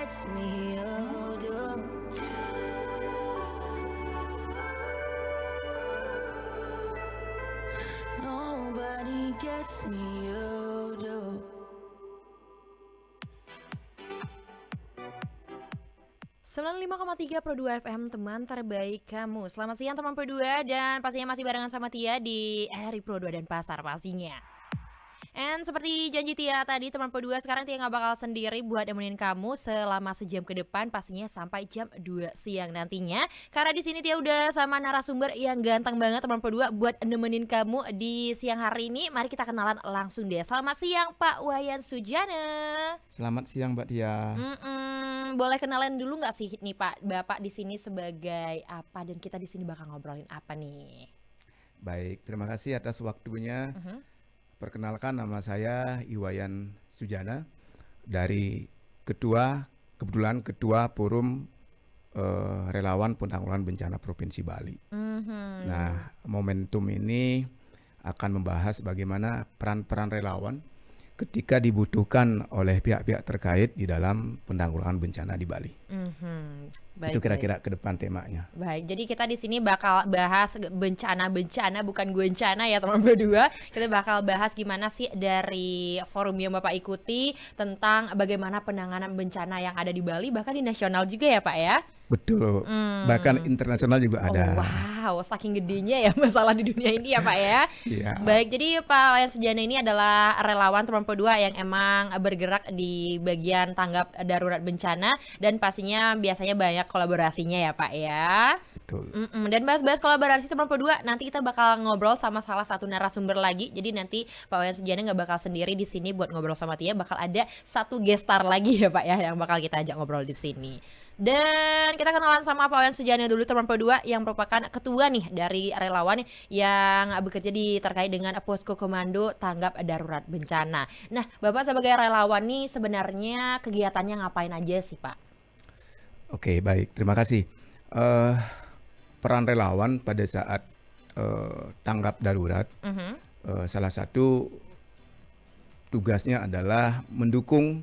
gets me older. Nobody gets me older. 95,3 Pro 2 FM, teman terbaik kamu. Selamat siang teman Pro 2, dan pastinya masih barengan sama Tia di RRI Pro 2 dan Pasar pastinya. And seperti janji Tia tadi teman Pro 2, sekarang Tia gak bakal sendiri buat nemenin kamu selama sejam ke depan, pastinya sampai jam 2 siang nantinya. Karena di sini Tia udah sama narasumber yang ganteng banget teman Pro 2 buat nemenin kamu di siang hari ini. Mari kita kenalan langsung deh. Selamat siang Pak Wayan Sujana. Selamat siang Mbak Tia. Boleh kenalan dulu nggak sih nih Pak, Bapak di sini sebagai apa, dan kita di sini bakal ngobrolin apa nih? Baik, terima kasih atas waktunya. Perkenalkan, nama saya Iwayan Sujana dari kebetulan Ketua Forum Relawan Penanggulangan Bencana Provinsi Bali. Nah, momentum ini akan membahas bagaimana peran-peran relawan ketika dibutuhkan oleh pihak-pihak terkait di dalam penanggulangan bencana di Bali. Baik, Itu kira-kira ke depan temanya. Baik, jadi kita di sini bakal bahas bencana, bukan guencana ya teman berdua. Kita bakal bahas gimana sih dari forum yang Bapak ikuti tentang bagaimana penanganan bencana yang ada di Bali, bahkan di nasional juga ya Pak ya. Betul, bahkan internasional juga ada. Oh, wow, saking gedenya ya masalah di dunia ini ya Pak ya. Siap. Baik, jadi Pak Wayan Sujana ini adalah relawan teman Pro 2 yang emang bergerak di bagian tanggap darurat bencana, dan pastinya biasanya banyak kolaborasinya ya Pak ya. Betul. Dan bahas-bahas kolaborasi teman Pro 2, nanti kita bakal ngobrol sama salah satu narasumber lagi. Jadi nanti Pak Wayan Sujana nggak bakal sendiri di sini buat ngobrol sama Tia, bakal ada satu gestar lagi ya Pak ya yang bakal kita ajak ngobrol di sini. Dan kita kenalan sama Pak Wayan Sujana dulu teman Pro 2 yang merupakan ketua nih dari relawan yang bekerja terkait dengan posko komando tanggap darurat bencana. Nah, Bapak sebagai relawan nih sebenarnya kegiatannya ngapain aja sih Pak? Oke, baik, terima kasih. Peran relawan pada saat tanggap darurat, salah satu tugasnya adalah mendukung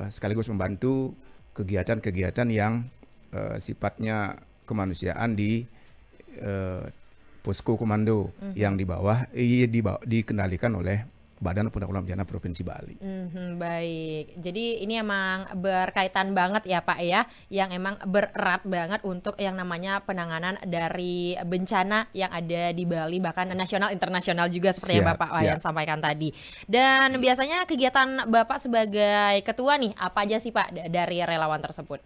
sekaligus membantu kegiatan-kegiatan yang sifatnya kemanusiaan di posko komando yang dikendalikan oleh Badan Penanggulangan Bencana Provinsi Bali. Baik, jadi ini emang berkaitan banget ya Pak ya, yang emang berat banget untuk yang namanya penanganan dari bencana yang ada di Bali, bahkan nasional internasional juga seperti yang Siap, Bapak Wayan sampaikan tadi. Dan biasanya kegiatan Bapak sebagai ketua nih apa aja sih Pak dari relawan tersebut?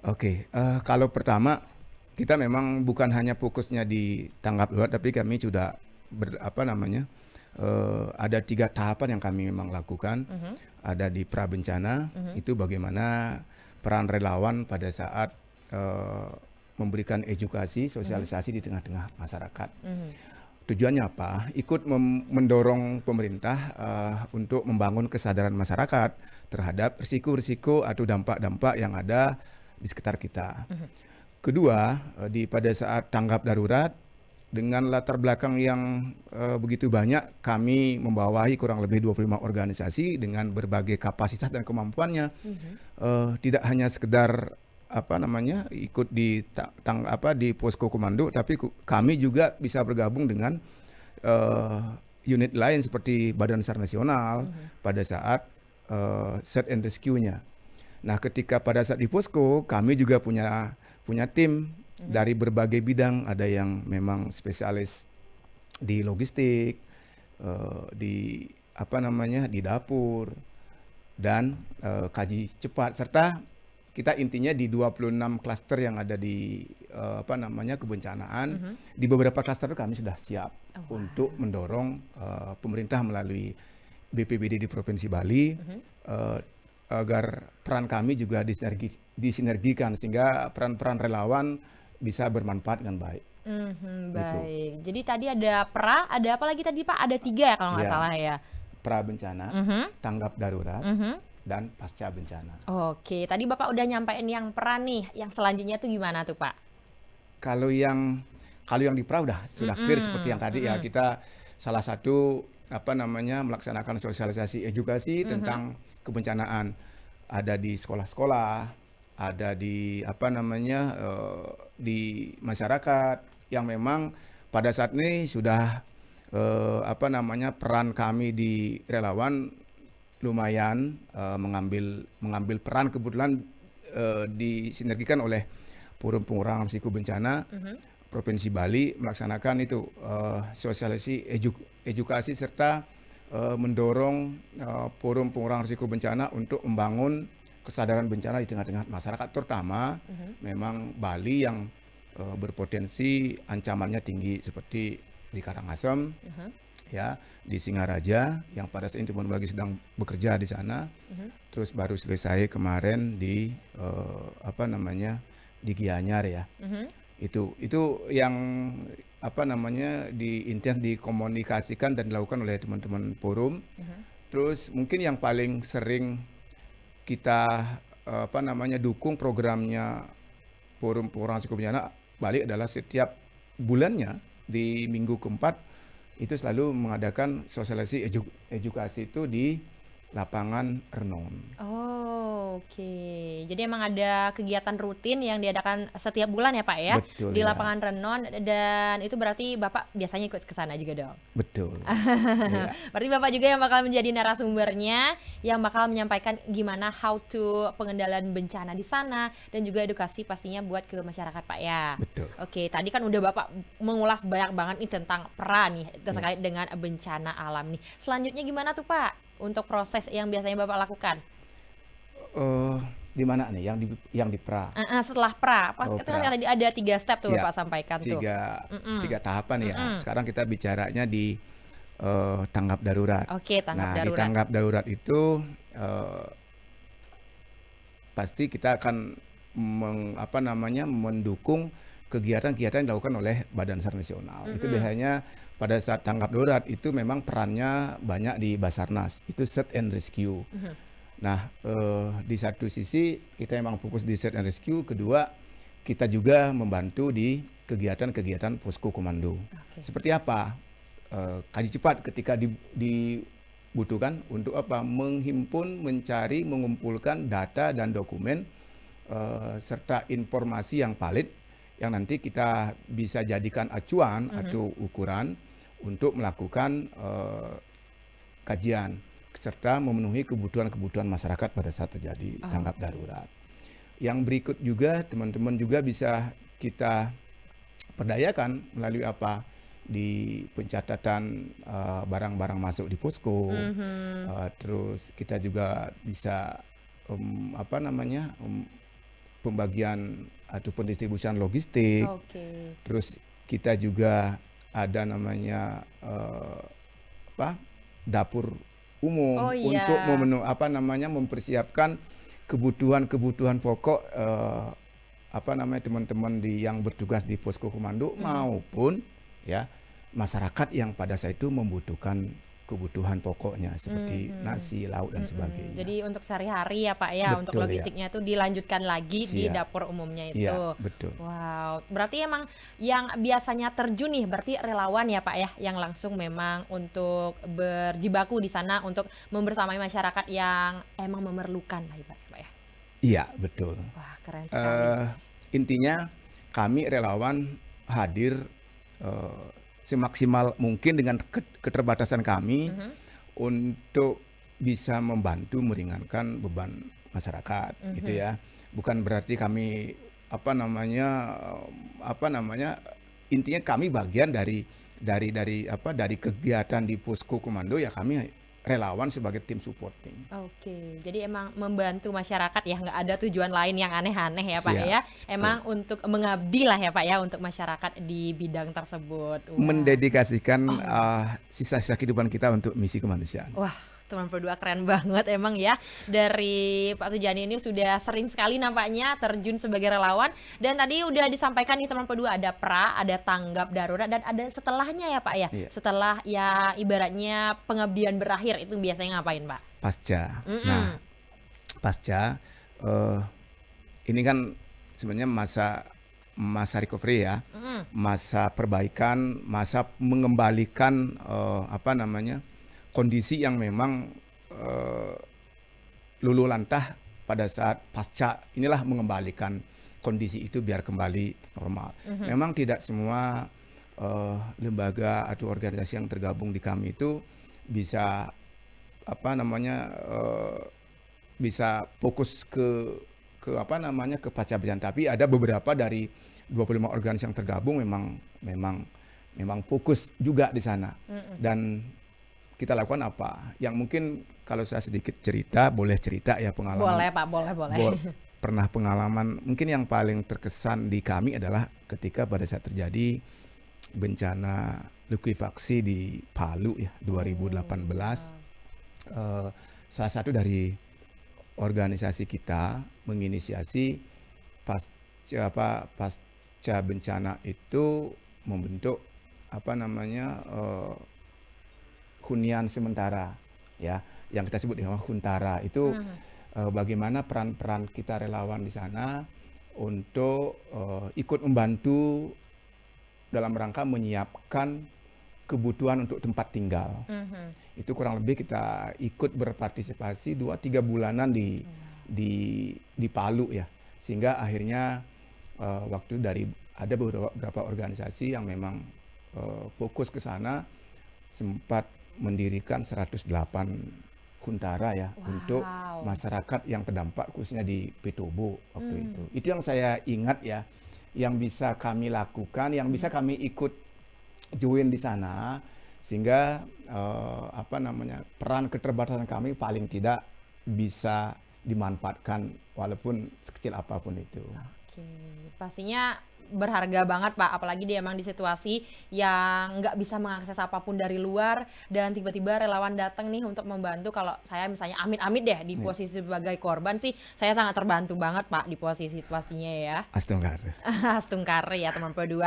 Oke, kalau pertama kita memang bukan hanya fokusnya di tanggap darurat, tapi kami sudah ada 3 tahapan yang kami memang lakukan. Ada di pra bencana, itu bagaimana peran relawan pada saat memberikan edukasi, sosialisasi di tengah-tengah masyarakat. Tujuannya apa? Ikut mendorong pemerintah untuk membangun kesadaran masyarakat terhadap risiko-risiko atau dampak-dampak yang ada di sekitar kita. Kedua, pada saat tanggap darurat, dengan latar belakang yang begitu banyak, kami membawahi kurang lebih 25 organisasi dengan berbagai kapasitas dan kemampuannya. Tidak hanya sekedar ikut di posko komando, tapi kami juga bisa bergabung dengan unit lain seperti Badan SAR Nasional pada saat search and rescue-nya. Nah, ketika pada saat di posko, kami juga punya tim dari berbagai bidang. Ada yang memang spesialis di logistik, di dapur, dan kaji cepat, serta kita intinya di 26 klaster yang ada di kebencanaan. Di beberapa klaster kami sudah siap untuk mendorong pemerintah melalui BPBD di Provinsi Bali agar peran kami juga disinergikan sehingga peran-peran relawan bisa bermanfaat dengan baik. Baik. Jadi tadi ada ada apa lagi tadi Pak? Ada 3 ya kalau nggak salah ya. Pra bencana, tanggap darurat, dan pasca bencana. Oke, tadi Bapak udah nyampein yang peran nih. Yang selanjutnya tuh gimana tuh Pak? Kalau yang di pra sudah clear seperti yang tadi ya, kita salah satu melaksanakan sosialisasi edukasi tentang kebencanaan. ada di sekolah-sekolah, ada di apa namanya di masyarakat yang memang pada saat ini sudah apa namanya peran kami di relawan lumayan mengambil peran, kebetulan disinergikan oleh Forum Pengurangan Risiko Bencana Provinsi Bali melaksanakan itu sosialisasi edukasi serta mendorong Forum Pengurangan Risiko Bencana untuk membangun kesadaran bencana di tengah-tengah masyarakat, terutama memang Bali yang berpotensi ancamannya tinggi seperti di Karangasem, ya, di Singaraja yang pada saat ini teman lagi sedang bekerja di sana, terus baru selesai kemarin di apa namanya di Gianyar ya. Itu yang apa namanya intens dikomunikasikan dan dilakukan oleh teman-teman forum. Terus mungkin yang paling sering kita apa namanya dukung programnya Forum Pengurangan Risiko Bencana Bali adalah setiap bulannya di minggu keempat itu selalu mengadakan sosialisasi edukasi itu di lapangan Renon. Oh, oke. Jadi emang ada kegiatan rutin yang diadakan setiap bulan ya Pak ya? Betul, di ya. lapangan Renon, dan itu berarti Bapak biasanya ikut ke sana juga dong? Betul. Ya. Berarti Bapak juga yang bakal menjadi narasumbernya, yang bakal menyampaikan gimana how to pengendalian bencana di sana, dan juga edukasi pastinya buat ke masyarakat Pak ya? Betul. Oke, tadi kan udah Bapak mengulas banyak banget nih tentang peran nih terkait dengan bencana alam nih. Selanjutnya gimana tuh Pak untuk proses yang biasanya Bapak lakukan? Di mana nih yang di pra? Setelah pra, pas Oh, itu kan pra. ada 3 step tuh Ya, Bapak sampaikan tuh. tiga tahapan ya. Sekarang kita bicaranya di tanggap darurat. Oke, tanggap Nah, di darurat. tanggap darurat itu pasti kita akan mendukung kegiatan-kegiatan yang dilakukan oleh Badan SAR Nasional. Itu biasanya pada saat tanggap darurat itu memang perannya banyak di Basarnas, itu search and rescue. Nah, di satu sisi kita memang fokus di search and rescue, kedua kita juga membantu di kegiatan-kegiatan posko komando. Seperti apa? Kaji cepat ketika dibutuhkan untuk apa? Menghimpun, mencari, mengumpulkan data dan dokumen serta informasi yang valid yang nanti kita bisa jadikan acuan atau ukuran untuk melakukan kajian serta memenuhi kebutuhan-kebutuhan masyarakat pada saat terjadi tanggap darurat. Yang berikut juga teman-teman juga bisa kita perdayakan melalui apa? Di pencatatan barang-barang masuk di posko. Terus kita juga bisa pembagian atau pendistribusian logistik. Terus kita juga ada namanya dapur umum untuk mempersiapkan kebutuhan-kebutuhan pokok teman-teman yang bertugas di posko komando maupun ya masyarakat yang pada saat itu membutuhkan kebutuhan pokoknya seperti nasi, lauk dan sebagainya. Jadi untuk sehari-hari ya Pak ya, Betul, untuk logistiknya itu dilanjutkan lagi di dapur umumnya itu. Iya, betul. Wow, berarti emang yang biasanya terjun nih berarti relawan ya Pak ya, yang langsung memang untuk berjibaku di sana untuk membersamai masyarakat yang emang memerlukan lah Pak ya. Iya, betul. Wah, keren sekali. Intinya kami relawan hadir semaksimal mungkin dengan keterbatasan kami untuk bisa membantu meringankan beban masyarakat gitu ya. Bukan berarti kami intinya kami bagian dari kegiatan di posko komando ya, kami relawan sebagai tim supporting. Oke, jadi emang membantu masyarakat ya, nggak ada tujuan lain yang aneh-aneh ya Pak ya. Emang untuk mengabdi lah ya Pak ya untuk masyarakat di bidang tersebut. Mendedikasikan sisa-sisa kehidupan kita untuk misi kemanusiaan. Wah, teman berdua keren banget emang ya. Dari Pak Sujani ini sudah sering sekali nampaknya terjun sebagai relawan. Dan tadi udah disampaikan nih teman berdua, ada pra, ada tanggap darurat, dan ada setelahnya ya Pak ya. Iya. Setelah ya ibaratnya pengabdian berakhir itu biasanya ngapain Pak? Pasca. Nah, pasca ini kan sebenarnya masa recovery ya, masa perbaikan, masa mengembalikan kondisi yang memang luluh lantah pada saat pasca inilah mengembalikan kondisi itu biar kembali normal. Memang tidak semua lembaga atau organisasi yang tergabung di kami itu bisa bisa fokus ke pasca bencana, tapi ada beberapa dari 25 organisasi yang tergabung memang fokus juga di sana. Dan kita lakukan apa? Yang mungkin kalau saya sedikit cerita, boleh cerita ya pengalaman. Boleh Pak, boleh. Pernah pengalaman mungkin yang paling terkesan di kami adalah ketika pada saat terjadi bencana likuifaksi di Palu ya 2018. Salah satu dari organisasi kita menginisiasi pasca bencana itu membentuk hunian sementara ya, yang kita sebut dengan Huntara itu. Bagaimana peran-peran kita relawan di sana untuk ikut membantu dalam rangka menyiapkan kebutuhan untuk tempat tinggal. Itu kurang lebih kita ikut berpartisipasi 2-3 bulanan di Palu ya, sehingga akhirnya waktu ada beberapa organisasi yang memang fokus ke sana, sempat mendirikan 108 Huntara ya. Wow. Untuk masyarakat yang terdampak khususnya di Petobo waktu itu. Itu yang saya ingat ya, yang bisa kami lakukan, yang bisa kami ikut join di sana, sehingga peran keterbatasan kami paling tidak bisa dimanfaatkan walaupun sekecil apapun itu. Oke, pastinya berharga banget Pak, apalagi dia emang di situasi yang nggak bisa mengakses apapun dari luar dan tiba-tiba relawan datang nih untuk membantu. Kalau saya misalnya amit-amit deh di posisi sebagai korban sih, saya sangat terbantu banget Pak di posisi pastinya ya. Astungkar ya teman Pro 2.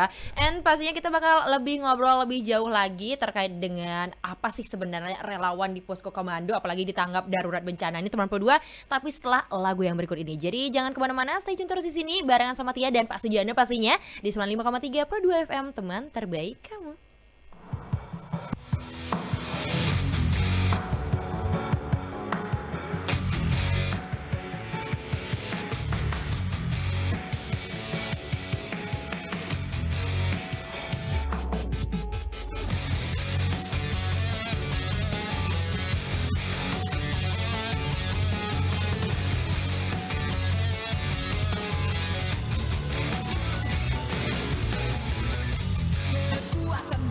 And pastinya kita bakal lebih ngobrol lebih jauh lagi terkait dengan apa sih sebenarnya relawan di Posko Komando, apalagi ditanggap darurat bencana ini teman Pro 2. Tapi setelah lagu yang berikut ini, jadi jangan kemana-mana, stay tune terus di sini barengan sama Tia dan Pak Sujiana pastinya di 95,3 Pro 2 FM, teman terbaik kamu. Kekuatan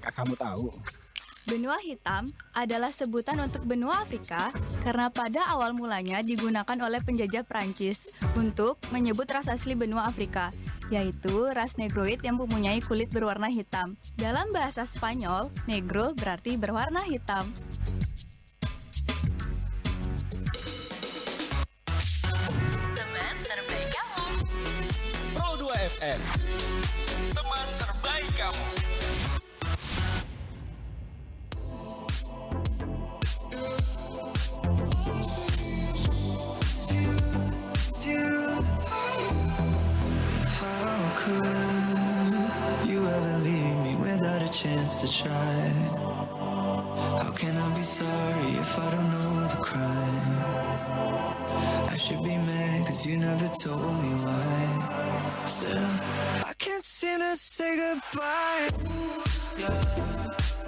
Apakah kamu tahu? Benua hitam adalah sebutan untuk benua Afrika karena pada awal mulanya digunakan oleh penjajah Prancis untuk menyebut ras asli benua Afrika, yaitu ras Negroid yang mempunyai kulit berwarna hitam. Dalam bahasa Spanyol, negro berarti berwarna hitam. Teman terbaik kamu. Pro 2 FM, teman terbaik kamu. How could you ever leave me without a chance to try? How can I be sorry if I don't know the crime? I should be mad cause you never told me why. Still, I can't seem to say goodbye. Yeah.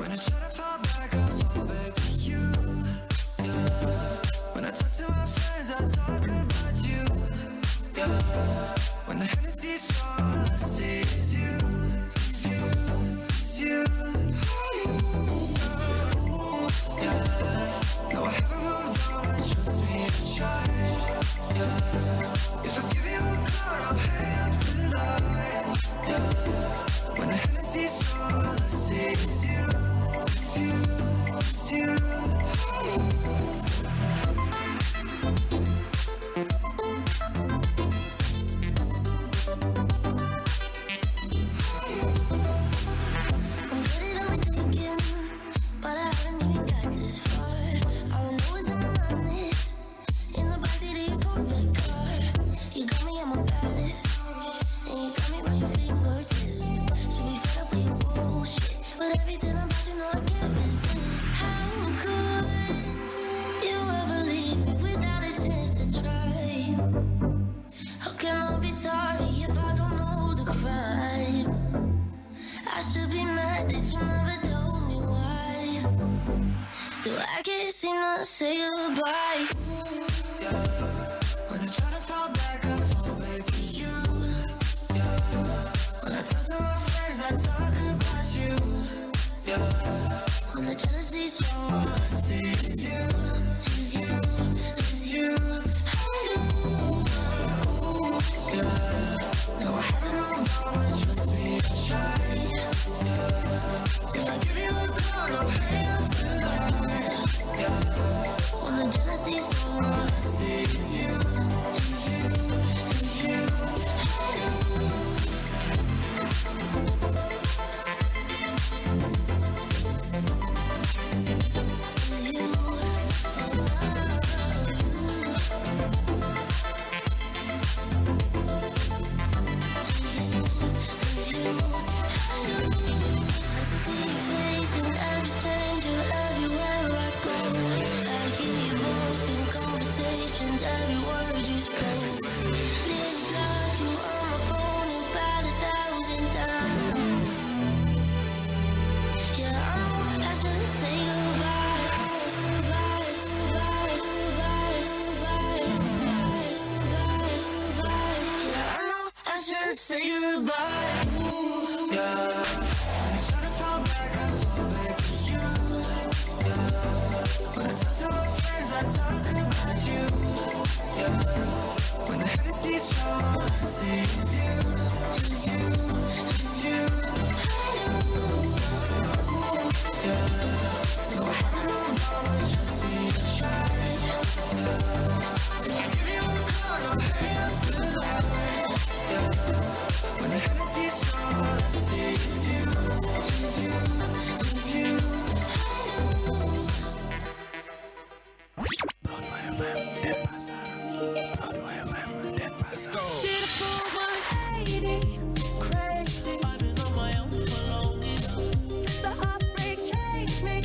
When I try to fall back, I fall back to you. Yeah. When I talk to my friends, I talk about you. Yeah. When the Hennessy's strong, all I see is you, it's you, it's you. Yeah. No, I haven't moved on, but trust me, I tried. Yeah. If I give you a call, I'll hang up tonight. Yeah. When the Hennessy's strong, all I see is you, it's you, it's you. I'm good at overthinking, but I haven't even got this far. All I know is I'm honest. In the backseat of your Corvette car, you got me at my baddest, and you got me by your fingertips. Should be fed up with your bullshit, but everything about you know I can't resist. How could you ever leave me without a chance to try? How can I be sorry if I don't know the crime? I should be mad that you never told me why. Still, I can't seem to say goodbye. Yeah. When I try to fall back, I fall back to you. Yeah. When I talk to my friends, I talk about you. Yeah. When the jealousy's strong, all I see is you, is you, is you. Yeah. No, I haven't moved on, but trust me, I tried. Yeah. If I give you a call, I'll hang up tonight. Yeah. When the jealousy's strong, all I see is you, is you, is you. Is you, I see your face in every stranger everywhere I go. I hear your voice in conversations, every word you spoke. Nearly got you on my phone about 1,000 times. Yeah, I know I shouldn't say goodbye. Yeah, I know I shouldn't say goodbye. Yeah. When I try to fall back, I fall back to you. Yeah. When I talk to my friends, I talk about you. Yeah. When the Hennessy's strong, all I see is you, is you, is you. Yeah. No, I haven't moved on, but trust me, I tried. Yeah. If I give you a call, I'll hang up tonight. Yeah. When the Hennessy's strong, all I see is you, is you, is you. Pro 2 FM Denpasar. Pro 2 FM Denpasar. Did a full 180, crazy. I've been on my own for long enough. Did the heartbreak change me?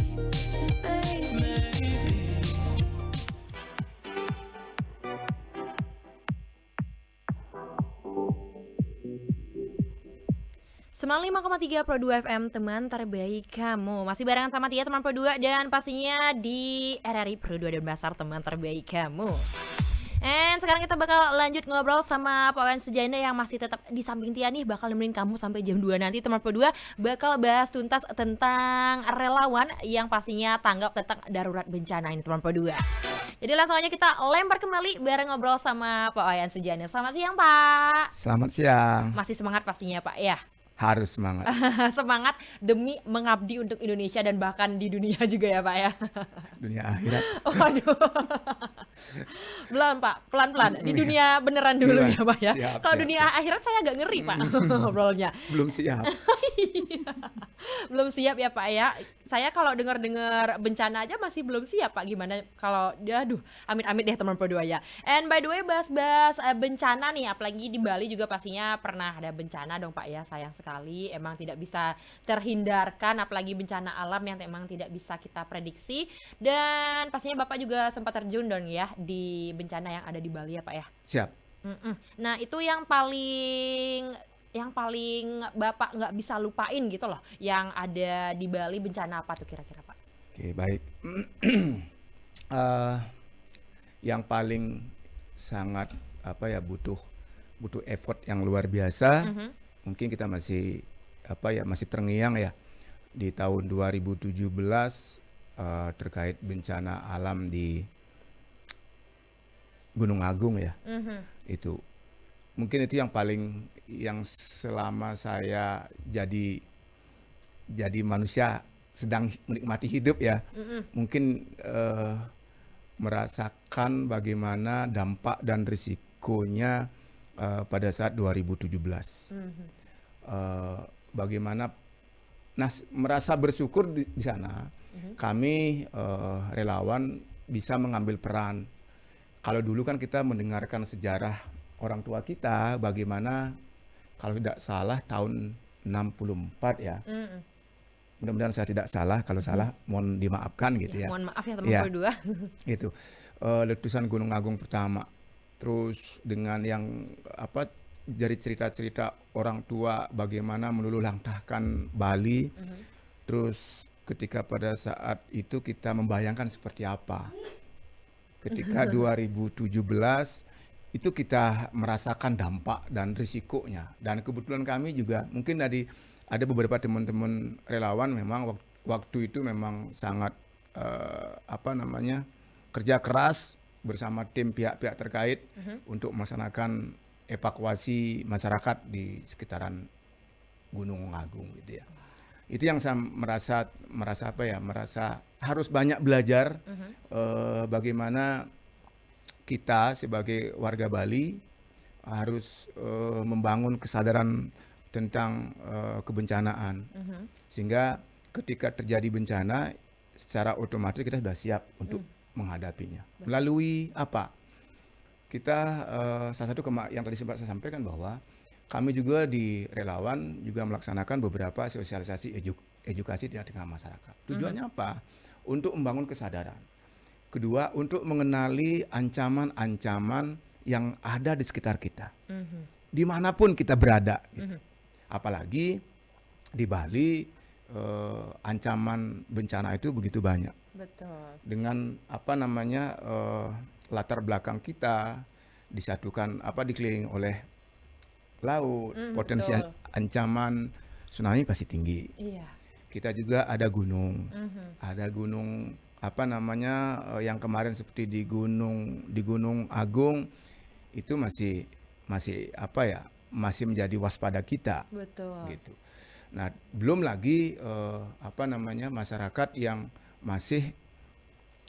Maybe. 95,3 Pro 2 FM, teman terbaik kamu. Masih barengan sama Tia, teman Pro 2, dan pastinya di RRI Pro 2 dan Pasar, teman terbaik kamu. And sekarang kita bakal lanjut ngobrol sama Pak Wayan Sujana yang masih tetap di samping Tia nih, bakal nemenin kamu sampai jam 2 nanti. Teman Pro 2 bakal bahas tuntas tentang relawan yang pastinya tanggap tentang darurat bencana ini, teman Pro 2. Jadi langsung aja kita lempar kembali bareng ngobrol sama Pak Wayan Sujana. Selamat siang Pak. Selamat siang. Masih semangat pastinya Pak ya. Harus semangat. Semangat demi mengabdi untuk Indonesia dan bahkan di dunia juga ya Pak ya. Dunia akhirat. Waduh. Belum Pak, pelan-pelan. Di dunia beneran dulu ya Pak ya. Siap, Kalau siap, dunia akhirat saya agak ngeri Pak ngobrolnya. Belum siap. Belum siap ya Pak ya. Saya kalau dengar-dengar bencana aja masih belum siap Pak. Gimana kalau aduh, amit-amit deh teman Pro 2 ya. And by the way, bahas-bahas bencana nih, apalagi di Bali juga pastinya pernah ada bencana dong Pak ya. Sayang sekali emang tidak bisa terhindarkan, apalagi bencana alam yang emang tidak bisa kita prediksi. Dan pastinya Bapak juga sempat terjun dong ya di bencana yang ada di Bali ya Pak ya. Siap. Nah itu yang paling Bapak nggak bisa lupain gitu loh, yang ada di Bali bencana apa tuh kira-kira Pak? Oke, baik. Yang paling sangat butuh effort yang luar biasa. Mungkin kita masih masih terngiang ya di tahun 2017 terkait bencana alam di Gunung Agung ya. Itu mungkin itu yang selama saya jadi manusia sedang menikmati hidup ya, mungkin merasakan bagaimana dampak dan risikonya pada saat 2017. Bagaimana merasa bersyukur di sana, kami relawan bisa mengambil peran. Kalau dulu kan kita mendengarkan sejarah orang tua kita, bagaimana kalau tidak salah tahun 64 ya. Mudah-mudahan saya tidak salah, kalau salah mohon dimaafkan gitu ya. Mohon maaf ya teman Pro 2. Itu letusan Gunung Agung pertama. Terus dengan yang dari cerita-cerita orang tua bagaimana meluluhlantahkan Bali. Terus ketika pada saat itu kita membayangkan seperti apa. Ketika 2017 itu kita merasakan dampak dan risikonya. Dan kebetulan kami juga mungkin ada beberapa teman-teman relawan memang waktu itu memang sangat kerja keras bersama tim pihak-pihak terkait untuk melaksanakan evakuasi masyarakat di sekitaran Gunung Agung gitu ya. Itu yang saya merasa harus banyak belajar bagaimana kita sebagai warga Bali harus membangun kesadaran tentang kebencanaan, sehingga ketika terjadi bencana secara otomatis kita sudah siap untuk menghadapinya. Melalui apa? Kita salah satu yang tadi sempat saya sampaikan bahwa kami juga di relawan juga melaksanakan beberapa sosialisasi edukasi di tengah masyarakat. Tujuannya apa? Untuk membangun kesadaran. Kedua, untuk mengenali ancaman-ancaman yang ada di sekitar kita. Dimanapun kita berada. Gitu. Apalagi di Bali, ancaman bencana itu begitu banyak. Betul. Dengan latar belakang kita disatukan dikelilingi oleh laut, potensi ancaman tsunami pasti tinggi. Iya. Kita juga ada gunung, yang kemarin seperti di Gunung Agung itu masih menjadi waspada kita. Betul. Gitu. Nah, belum lagi masyarakat yang masih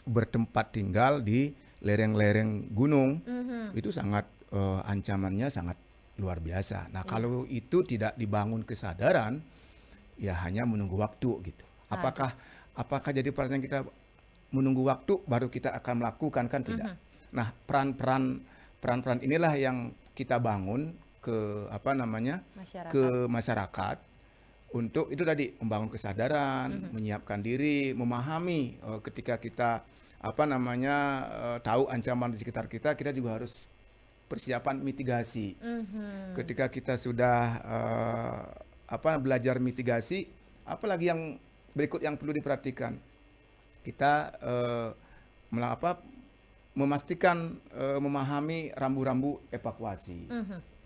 bertempat tinggal di lereng-lereng gunung, itu sangat ancamannya sangat luar biasa. Nah, kalau itu tidak dibangun kesadaran, ya hanya menunggu waktu gitu. Apakah jadi pertanyaan kita menunggu waktu baru kita akan melakukan, kan tidak. Nah, peran-peran inilah yang kita bangun ke masyarakat untuk itu tadi membangun kesadaran, menyiapkan diri, memahami ketika kita tahu ancaman di sekitar kita, kita juga harus persiapan mitigasi. Ketika kita sudah belajar mitigasi, apalagi yang berikut yang perlu diperhatikan. Kita memastikan memahami rambu-rambu evakuasi,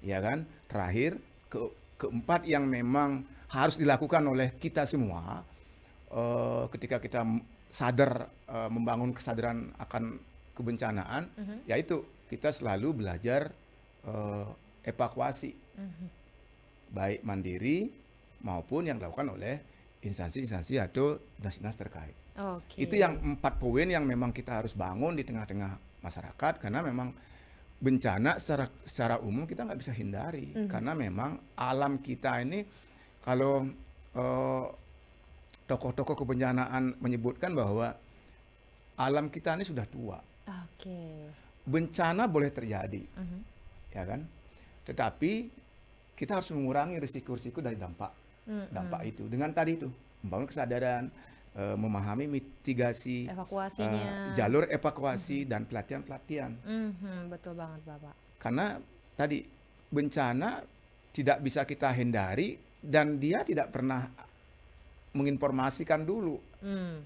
ya kan? Terakhir keempat yang memang harus dilakukan oleh kita semua ketika kita sadar membangun kesadaran akan kebencanaan, yaitu kita selalu belajar evakuasi, baik mandiri maupun yang dilakukan oleh instansi-instansi atau dinas-dinas terkait. Oke. Itu yang 4 poin yang memang kita harus bangun di tengah-tengah masyarakat, karena memang bencana secara umum kita nggak bisa hindari, karena memang alam kita ini, kalau tokoh-tokoh kebencanaan menyebutkan bahwa alam kita ini sudah tua. Oke. Bencana boleh terjadi, ya kan? Tetapi kita harus mengurangi risiko-risiko dari dampak itu dengan tadi itu membangun kesadaran, memahami mitigasi, Evakuasinya. jalur evakuasi dan pelatihan-pelatihan. Betul banget Bapak. Karena tadi bencana tidak bisa kita hindari dan dia tidak pernah menginformasikan dulu.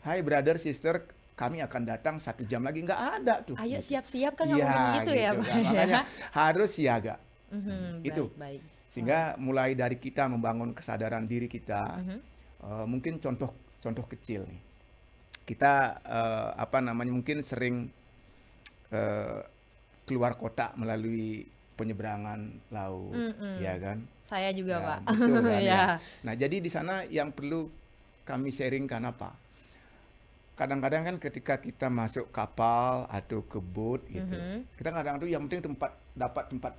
Hai brother, sister, kami akan datang 1 jam lagi. Nggak ada tuh. Ayo gitu. siap-siap kan ngomongin gitu ya Pak. kan. Makanya harus siaga. Itu. Baik. Sehingga mulai dari kita membangun kesadaran diri kita, mungkin contoh kecil nih. Kita mungkin sering keluar kota melalui penyeberangan laut, ya kan? Saya juga Ya, Pak. betul kan, Ya. ya. Nah, jadi di sana yang perlu kami sharingkan apa? Kadang-kadang kan ketika kita masuk kapal atau ke boat gitu, kita kadang tuh yang penting dapat tempat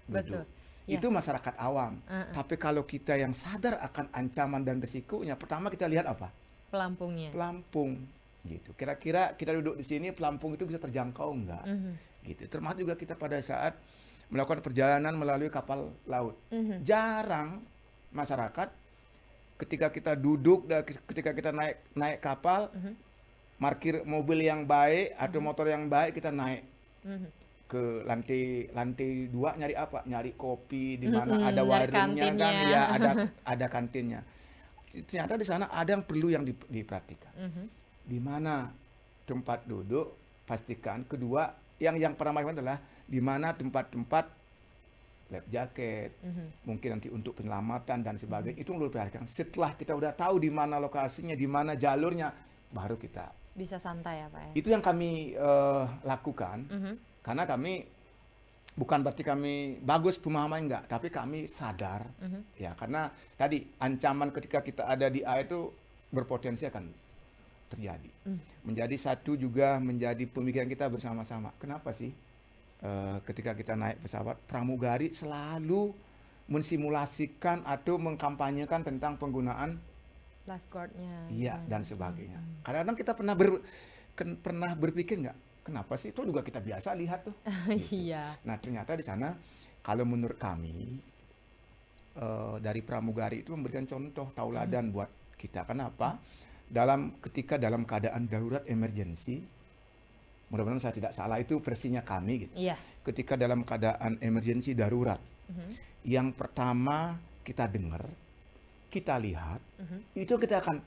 Betul. duduk. Ya. Itu masyarakat awam. Tapi kalau kita yang sadar akan ancaman dan risikonya, pertama kita lihat apa? Pelampungnya. Pelampung gitu. Kira-kira kita duduk di sini pelampung itu bisa terjangkau enggak? Gitu. Termasuk juga kita pada saat melakukan perjalanan melalui kapal laut. Jarang masyarakat ketika kita duduk dan ketika kita naik kapal, parkir mobil yang baik atau motor yang baik, kita naik ke lantai 2 nyari apa? Nyari kopi di mana ada nyari warungnya kan, kantinnya. ya ada kantinnya. Ternyata di sana ada yang perlu yang diperhatikan. Di mana tempat duduk, pastikan. Kedua, yang pertama adalah di mana tempat-tempat life jacket, mungkin nanti untuk penyelamatan dan sebagainya, itu perlu diperhatikan. Setelah kita udah tahu di mana lokasinya, di mana jalurnya, baru kita. Bisa santai ya Pak ya. Itu yang kami lakukan, karena kami bukan berarti kami bagus pemahaman enggak, tapi kami sadar, ya, karena tadi ancaman ketika kita ada di air itu berpotensi akan terjadi. Menjadi satu juga menjadi pemikiran kita bersama-sama. Kenapa sih ketika kita naik pesawat, pramugari selalu mensimulasikan atau mengkampanyekan tentang penggunaan Lifeguard-nya. iya dan sebagainya. Kadang-kadang kita pernah berpikir nggak, kenapa sih? Itu juga kita biasa lihat tuh. Iya. Nah, ternyata di sana kalau menurut kami dari pramugari itu memberikan contoh tauladan buat kita. Kenapa? Ketika dalam keadaan darurat emergency, mudah-mudahan saya tidak salah, itu versinya kami gitu. Iya. Ketika dalam keadaan emergency darurat, yang pertama kita dengar, kita lihat, itu kita akan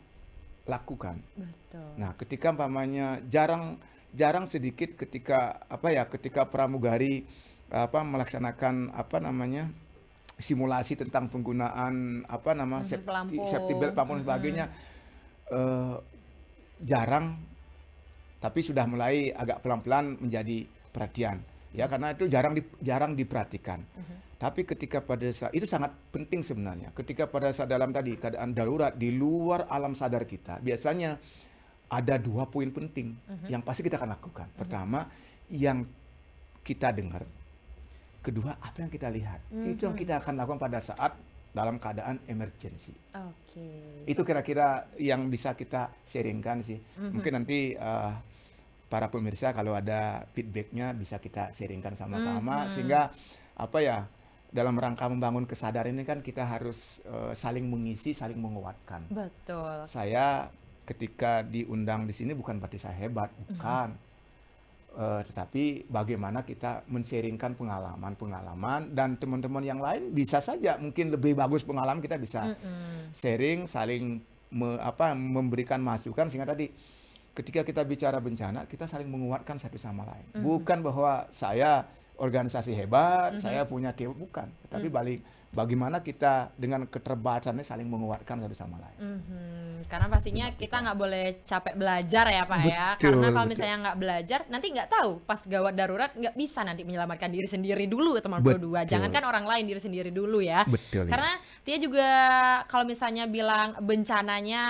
lakukan. Betul. Nah, ketika umpamanya jarang sedikit ketika ketika pramugari melaksanakan simulasi tentang penggunaan Pelampung. safety belt, pelampung dan sebagainya, jarang, tapi sudah mulai agak pelan-pelan menjadi perhatian, ya, karena itu jarang diperhatikan. Tapi ketika pada saat itu sangat penting sebenarnya, ketika pada saat dalam tadi keadaan darurat di luar alam sadar kita, biasanya ada 2 poin penting yang pasti kita akan lakukan. Pertama, yang kita dengar. Kedua, apa yang kita lihat. Itu yang kita akan lakukan pada saat dalam keadaan emergency. Oke. Itu kira-kira yang bisa kita sharingkan sih. Mungkin nanti para pemirsa kalau ada feedbacknya bisa kita sharingkan sama-sama, sehingga dalam rangka membangun kesadaran ini kan kita harus saling mengisi, saling menguatkan. Betul. Saya ketika diundang di sini bukan berarti saya hebat, bukan. Tetapi bagaimana kita men-sharingkan pengalaman dan teman-teman yang lain bisa saja mungkin lebih bagus pengalaman, kita bisa sharing, saling memberikan masukan, sehingga tadi ketika kita bicara bencana, kita saling menguatkan satu sama lain. Bukan bahwa saya organisasi hebat, saya punya tim, bukan. Tapi bagaimana kita dengan keterbatasannya saling menguatkan satu sama lain. Karena pastinya kita nggak boleh capek belajar ya Pak ya. Betul, Karena kalau betul. misalnya nggak belajar, nanti nggak tahu pas gawat darurat nggak bisa nanti menyelamatkan diri sendiri dulu teman Pro 2. Betul. Jangankan orang lain, diri sendiri dulu ya. Betul. Ya. Karena dia juga kalau misalnya bilang bencananya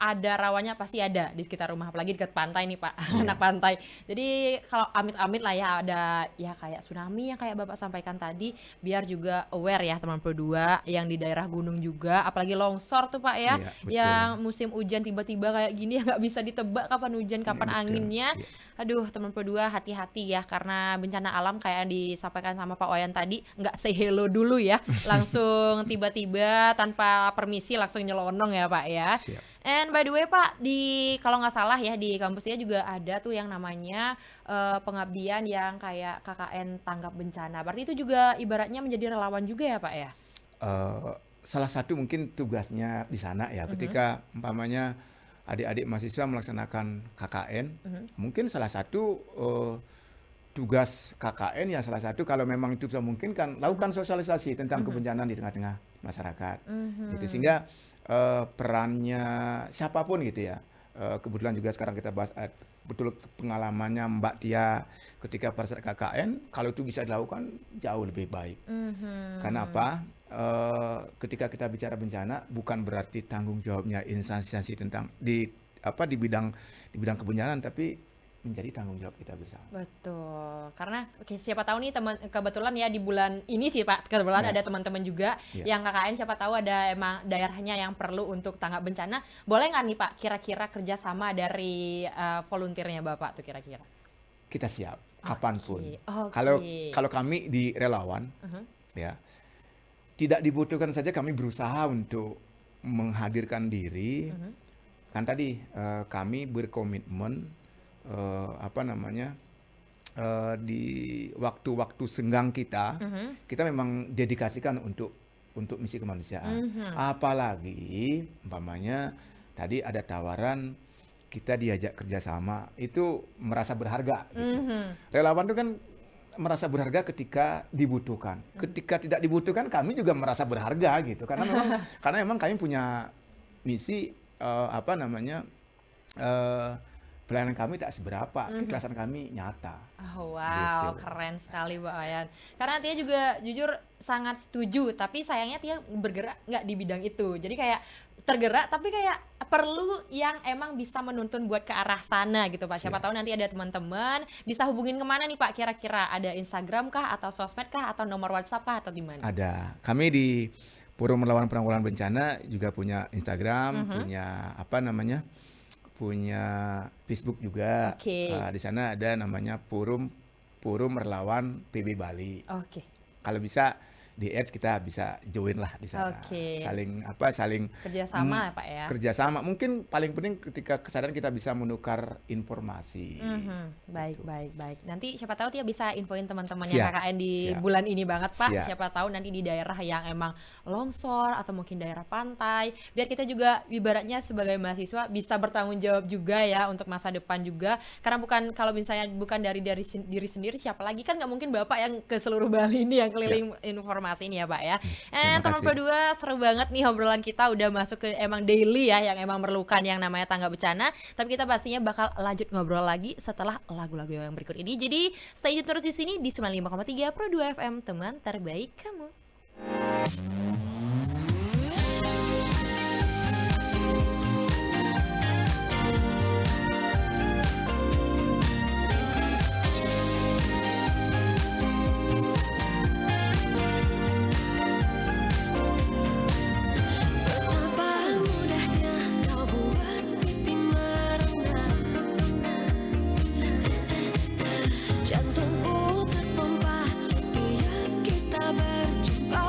ada rawannya pasti ada di sekitar rumah, apalagi dekat pantai nih Pak, anak pantai. Jadi kalau amit-amit lah ya ada ya kayak tsunami yang kayak Bapak sampaikan tadi, biar juga aware ya teman Pro 2 yang di daerah gunung juga, apalagi longsor tuh Pak ya, Iya, betul. yang musim hujan tiba-tiba kayak gini ya nggak bisa ditebak kapan hujan kapan Iya, betul. anginnya. Iya. Aduh teman Pro 2 hati-hati ya, karena bencana alam kayak yang disampaikan sama Pak Wayan tadi nggak say hello dulu ya, langsung tiba-tiba tanpa permisi langsung nyelonong ya Pak ya. Siap. And by the way Pak, di kalau nggak salah ya di kampus dia juga ada tuh yang namanya pengabdian yang kayak KKN tanggap bencana. Berarti itu juga ibaratnya menjadi relawan juga ya Pak ya? Salah satu mungkin tugasnya di sana ya, ketika umpamanya adik-adik mahasiswa melaksanakan KKN, mungkin salah satu tugas KKN ya salah satu kalau memang itu bisa memungkinkan, lakukan sosialisasi tentang kebencanaan di tengah-tengah masyarakat. Gitu, sehingga perannya siapapun gitu ya. Kebetulan juga sekarang kita bahas betul pengalamannya Mbak Tia ketika pada saat KKN, kalau itu bisa dilakukan jauh lebih baik. Karena apa? Ketika kita bicara bencana, bukan berarti tanggung jawabnya instansi tentang di bidang kebencanaan, tapi menjadi tanggung jawab kita bersama. Betul, karena siapa tahu nih teman, kebetulan ya di bulan ini sih Pak, kebetulan Ya. ada teman-teman juga Ya. yang KKN, siapa tahu ada emang daerahnya yang perlu untuk tanggap bencana. Boleh nggak nih Pak kira-kira kerjasama dari volunteernya Bapak tuh kira-kira? Kita siap kapanpun. Oke. Kalau kami di relawan, ya tidak dibutuhkan saja kami berusaha untuk menghadirkan diri. Kan tadi kami berkomitmen di waktu-waktu senggang kita, kita memang dedikasikan untuk misi kemanusiaan. Apalagi umpamanya tadi ada tawaran kita diajak kerjasama, itu merasa berharga. Gitu. Relawan itu kan merasa berharga ketika dibutuhkan. Ketika tidak dibutuhkan, kami juga merasa berharga gitu. Karena memang kami punya misi pelayanan kami tak seberapa, keikhlasan kami nyata. Oh, wow, Gitu. keren sekali Mbak Wayan. Karena Tia juga jujur sangat setuju, tapi sayangnya Tia bergerak nggak di bidang itu. Jadi kayak tergerak, tapi kayak perlu yang emang bisa menuntun buat ke arah sana gitu Pak. Siapa tahu nanti ada teman-teman bisa hubungin kemana nih Pak kira-kira? Ada Instagram kah, atau sosmed kah, atau nomor WhatsApp kah, atau di mana? Ada. Kami di Forum Relawan Penanggulangan Bencana juga punya Instagram, punya Facebook juga. Oke. Di sana ada namanya Forum Relawan PB Bali. Oke. Kalau bisa di ads kita bisa join lah di sana. Oke. Saling Kerjasama ya Pak ya? kerjasama. Mungkin paling penting ketika kesadaran kita bisa menukar informasi. Baik, baik. Nanti siapa tahu Tia bisa infoin teman-teman Siap, yang KKN di siap. bulan ini banget Pak. Siap. Siapa tahu nanti di daerah yang emang longsor atau mungkin daerah pantai. Biar kita juga ibaratnya sebagai mahasiswa bisa bertanggung jawab juga ya untuk masa depan juga. Karena kalau misalnya bukan dari diri sendiri, siapa lagi, kan nggak mungkin Bapak yang ke seluruh Bali ini yang keliling informasi ini ya Pak ya. Teman kasih. Pro 2, seru banget nih obrolan kita, udah masuk ke emang daily ya yang emang memerlukan yang namanya tanggap bencana. Tapi kita pastinya bakal lanjut ngobrol lagi setelah lagu-lagu yang berikut ini. Jadi stay tune terus di sini di 95,3 Pro 2 FM, teman terbaik kamu. Betapa mudahnya kau buat pipi merendah. Jantungku terpompa setiap kita berjumpa.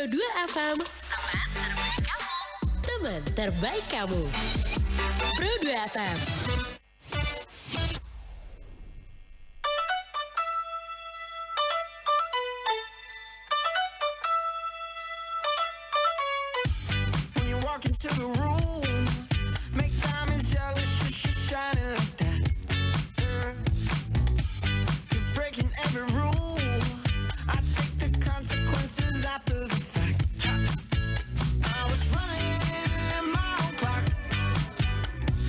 Pro 2 FM, teman terbaik kamu. Pro 2 FM. When you walk into the room, make diamonds jealous, you're shining like that. You're breaking every rule. I take the consequences after the fact. I was running my own clock.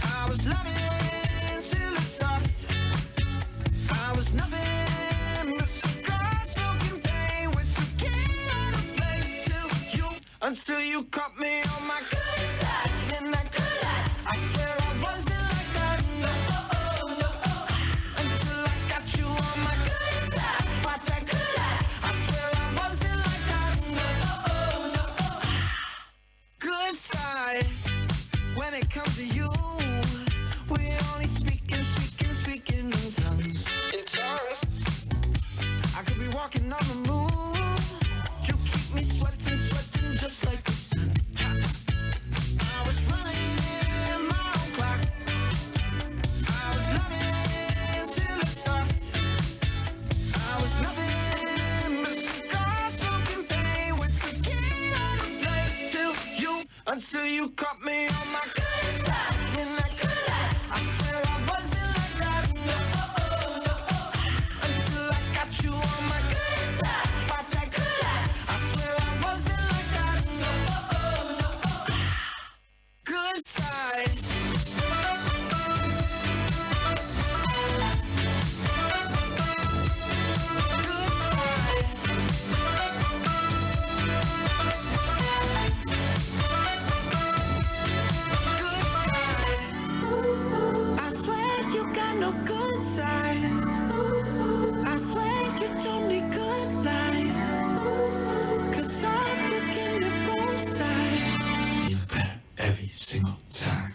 I was loving till it stopped. I was nothing but cigars, smoking pain with tequila on a plate till you, until you caught me on my good side, in that good light. I swear I wasn't like that, no, no, until I got you on my good side, but that good light. I swear I wasn't like that, no, good side. When it comes to you, we only speaking in tongues. In tongues. I could be walking on the moon. You keep me sweating just like the sun. I was running my own clock. I was loving till it stopped. I was nothing but cigars, smoking pain with tequila on a plate till you, until you caught me on my good side, in that good light. I swear I wasn't like that, no, until I got you on my good side, but that good light. I swear I wasn't like that, no, good side. Good side. Good side. I swear you got no good sides. I swear you don't need good life. 'Cause I'm looking at both sides. You look better every single time.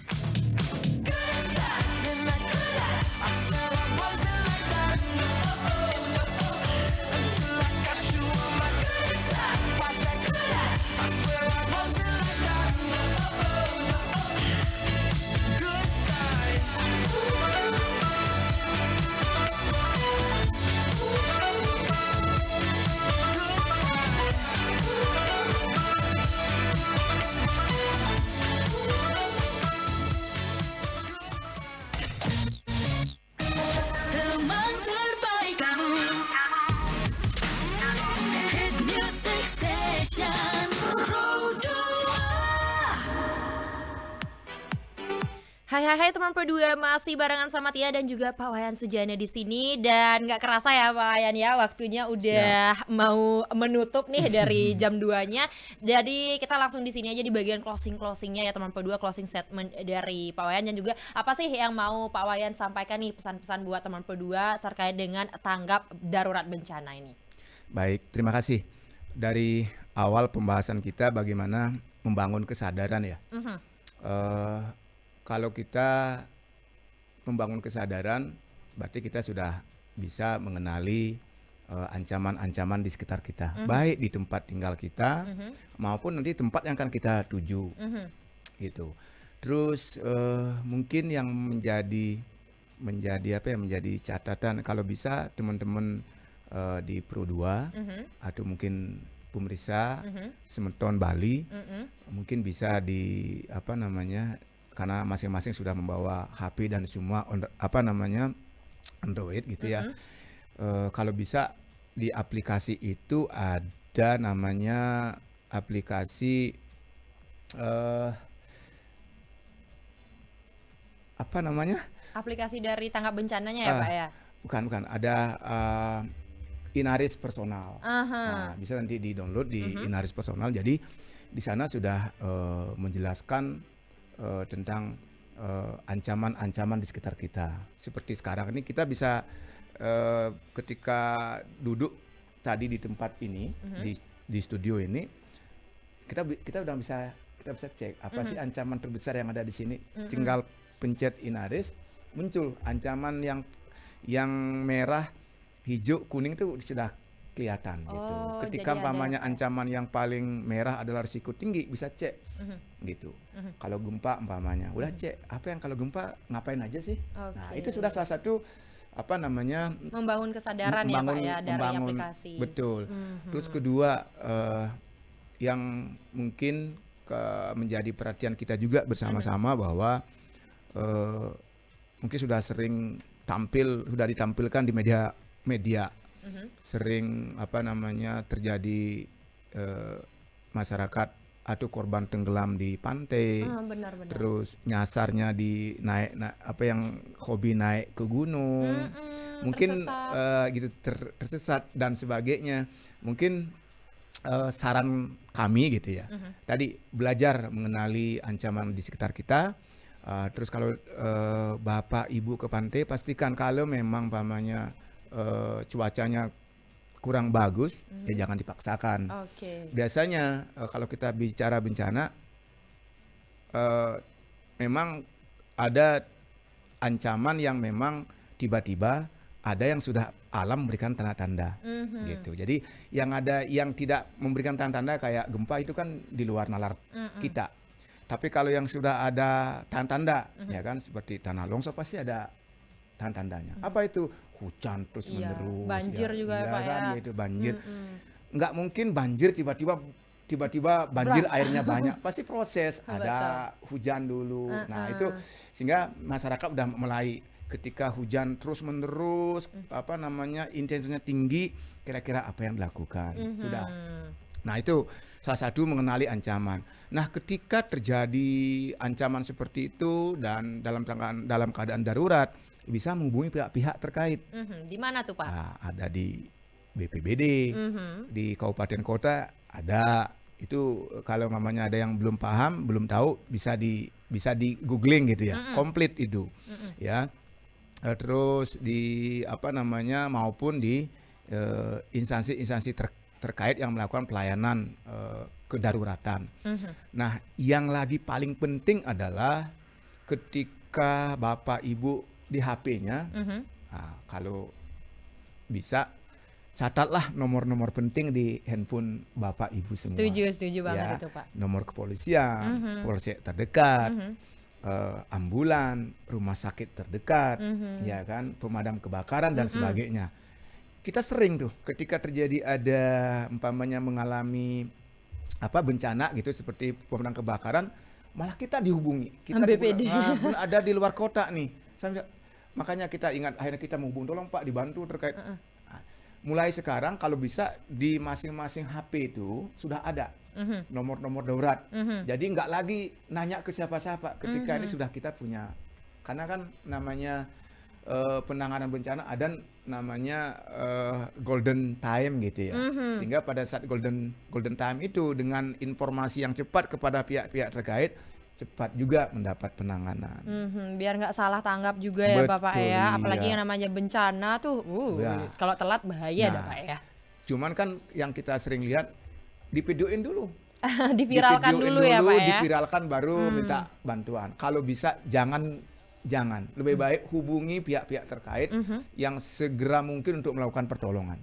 Good side, in that good light. I swear I wasn't like that, no, until I got you on my good side, but that good light. I swear I wasn't like that, no, good side. Teman terbaik kamu. Hit Music Station Pro 2. Hai teman Pro2, masih barengan sama Tia dan juga Pak Wayan Sujana di sini, dan nggak kerasa ya Pak Wayan ya, waktunya udah mau menutup nih dari jam 2-nya. Jadi kita langsung di sini aja di bagian closingnya ya teman Pro2, closing statement dari Pak Wayan, dan juga apa sih yang mau Pak Wayan sampaikan nih, pesan-pesan buat teman Pro2 terkait dengan tanggap darurat bencana ini. Baik, terima kasih. Dari awal pembahasan kita bagaimana membangun kesadaran ya. Kalau kita membangun kesadaran, berarti kita sudah bisa mengenali ancaman-ancaman di sekitar kita, baik di tempat tinggal kita maupun nanti tempat yang akan kita tuju, gitu. Terus mungkin yang menjadi catatan, kalau bisa teman-teman di Pro 2 atau mungkin pemirsa Semeton Bali mungkin bisa karena masing-masing sudah membawa HP dan semua Android gitu ya. Kalau bisa di aplikasi itu ada namanya aplikasi Aplikasi dari tanggap bencananya ya Pak ya? Bukan, ada Inaris Personal. Nah, bisa nanti di-download di Inaris Personal. Jadi di sana sudah menjelaskan tentang ancaman-ancaman di sekitar kita. Seperti sekarang ini kita bisa ketika duduk tadi di tempat ini, di studio ini, kita udah bisa cek apa sih ancaman terbesar yang ada di sini. Tinggal pencet Inaris, muncul ancaman yang merah, hijau, kuning itu sudah kelihatan gitu. Oh, Ketika jadi ada umpamanya kayak- ancaman yang paling merah adalah risiko tinggi, bisa cek gitu. Kalau gempa umpamanya, udah cek apa yang kalau gempa ngapain aja sih. Nah, Oke. itu sudah salah satu apa namanya Membangun kesadaran ya Pak ya dari aplikasi. betul. Terus kedua yang mungkin menjadi perhatian kita juga bersama-sama bahwa mungkin sudah sering sudah ditampilkan di media sering apa namanya terjadi masyarakat atau korban tenggelam di pantai. Benar-benar. Terus nyasarnya di apa yang hobi naik ke gunung, mungkin gitu tersesat dan sebagainya. Mungkin saran kami gitu ya, tadi belajar mengenali ancaman di sekitar kita. Terus kalau bapak ibu ke pantai, pastikan kalau memang pamannya cuacanya kurang bagus, ya jangan dipaksakan. Oke. Biasanya kalau kita bicara bencana, memang ada ancaman yang memang tiba-tiba, ada yang sudah alam memberikan tanda-tanda gitu. Jadi yang tidak memberikan tanda-tanda kayak gempa itu kan di luar nalar kita. Tapi kalau yang sudah ada tanda-tanda ya kan seperti tanah longsor pasti ada tanda-tandanya. Apa itu? Hujan terus Iya, menerus. banjir juga ya, Pak kan, ya. Itu banjir. Nggak mungkin banjir tiba-tiba banjir airnya banyak. Pasti proses, ada hujan dulu. Nah, itu sehingga masyarakat udah mulai ketika hujan terus menerus apa namanya intensitasnya tinggi, kira-kira apa yang dilakukan. Sudah. Nah, itu salah satu mengenali ancaman. Nah, ketika terjadi ancaman seperti itu dan dalam keadaan darurat, bisa menghubungi pihak-pihak terkait. Di mana tuh Pak? Nah, ada di BPBD, di kabupaten kota ada. Itu kalau namanya ada yang belum paham, belum tahu, bisa di googling gitu ya, komplit itu, ya. Terus di apa namanya maupun di instansi-instansi terkait yang melakukan pelayanan kedaruratan. Nah, yang lagi paling penting adalah ketika bapak ibu di HP-nya, nah, kalau bisa catatlah nomor-nomor penting di handphone bapak ibu semua. Setuju banget Ya, itu Pak. nomor kepolisian, polsek terdekat, ambulan, rumah sakit terdekat, ya kan, pemadam kebakaran dan sebagainya. Kita sering tuh ketika terjadi ada umpamanya mengalami apa bencana gitu seperti pemadam kebakaran, malah kita dihubungi. Kita BPD. Ada di luar kota nih. Makanya kita ingat akhirnya kita menghubungi, tolong Pak dibantu terkait. Nah, mulai sekarang kalau bisa di masing-masing HP itu sudah ada nomor-nomor darurat. Jadi nggak lagi nanya ke siapa-siapa. Ketika ini sudah kita punya. Karena kan namanya penanganan bencana ada namanya golden time gitu ya. Sehingga pada saat golden time itu dengan informasi yang cepat kepada pihak-pihak terkait, cepat juga mendapat penanganan. Biar nggak salah tanggap juga ya Bapak Betul, ya. Apalagi iya. yang namanya bencana tuh, Ya. kalau telat bahaya dah Nah, Pak ya. Cuman kan yang kita sering lihat divideoin dulu. Diviralkan Divideoin dulu ya Pak ya. Diviralkan baru minta bantuan. Kalau bisa jangan lebih baik hubungi pihak-pihak terkait yang segera mungkin untuk melakukan pertolongan.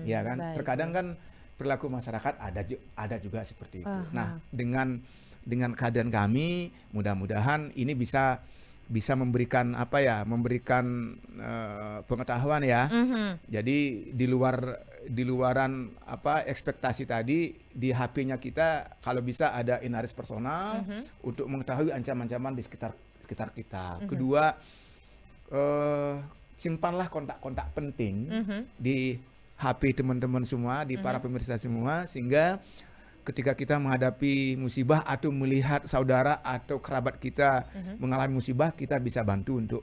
Ya kan? Baik. Terkadang kan perilaku masyarakat ada juga seperti itu. Nah, dengan keadaan kami mudah-mudahan ini bisa memberikan apa ya, memberikan pengetahuan ya. Jadi di luaran apa ekspektasi tadi, di HP-nya kita kalau bisa ada inaris personal untuk mengetahui ancaman-ancaman di sekitar kita. Kedua, simpanlah kontak-kontak penting di HP teman-teman semua, di para pemirsa semua, sehingga ketika kita menghadapi musibah atau melihat saudara atau kerabat kita mengalami musibah, kita bisa bantu untuk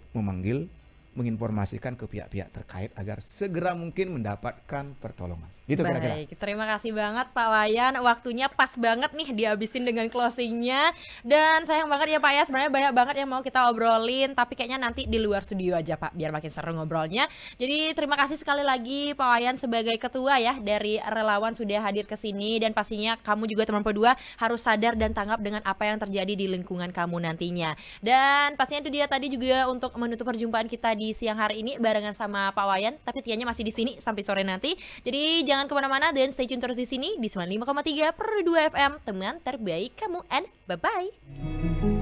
menginformasikan ke pihak-pihak terkait agar segera mungkin mendapatkan pertolongan. Gitu kira-kira. Baik, terima kasih banget Pak Wayan. Waktunya pas banget nih dihabisin dengan closingnya. Dan sayang banget ya Pak ya, sebenarnya banyak banget yang mau kita obrolin, tapi kayaknya nanti di luar studio aja Pak, biar makin seru ngobrolnya. Jadi terima kasih sekali lagi Pak Wayan sebagai ketua ya dari relawan sudah hadir ke sini. Dan pastinya kamu juga teman P2 harus sadar dan tanggap dengan apa yang terjadi di lingkungan kamu nantinya. Dan pastinya itu dia tadi juga untuk menutup perjumpaan kita di di siang hari ini barengan sama Pak Wayan, tapi Tianya masih di sini sampai sore nanti. Jadi jangan kemana-mana dan stay tune terus di sini di 95,3 per 2 FM, teman terbaik kamu, and bye-bye.